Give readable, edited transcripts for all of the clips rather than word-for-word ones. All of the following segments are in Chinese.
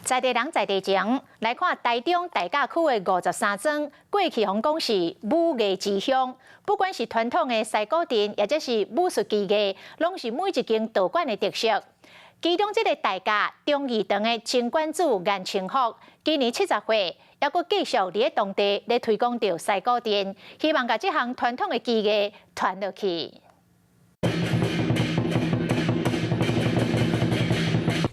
在地人在地情，来看台中大甲区的53庄，过去互讲是武艺之乡。不管是传统的西古镇，或者是武术技艺，拢是每一间道馆的特色。其中，这个大甲忠义堂的清馆主颜清福，今年70岁，还阁继续伫当地来推广着西古镇，希望把这项传统的技艺传落去。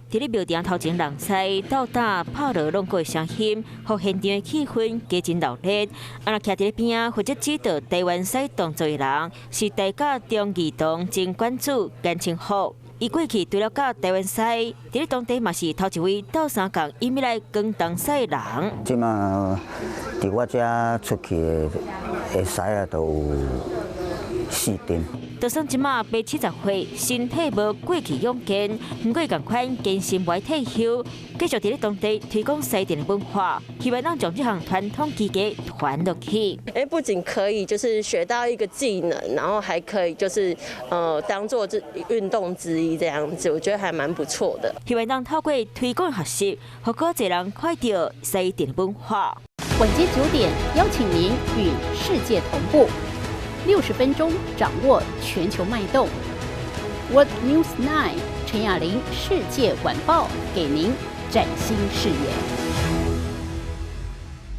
伫咧庙埕头前人菜斗打拍落拢过声音，互现场的气氛加真热烈。啊，徛伫咧边啊，负责指导台湾赛动作的人是大甲忠义堂前馆主颜清福。伊过去除了教台湾赛，伫咧当地嘛是头一位斗相共伊咪来讲东赛的人。即马伫我遮出去的赛啊，都有4阵。 就算即马八70岁，身体无过去勇健，不过共款健身未退休，继续伫咧当地推广西电的文化，希望让将这项传统技艺传落去。不仅可以就是学到一个技能，然后还可以就是当做这运动之一这样子，我觉得还蛮不错的。希望让透过推广学习，让更多人看到西电文化。晚间9点，邀请您与世界同步。 60分钟掌握全球脉动。What News 9，陈雅玲世界晚报给您崭新视野。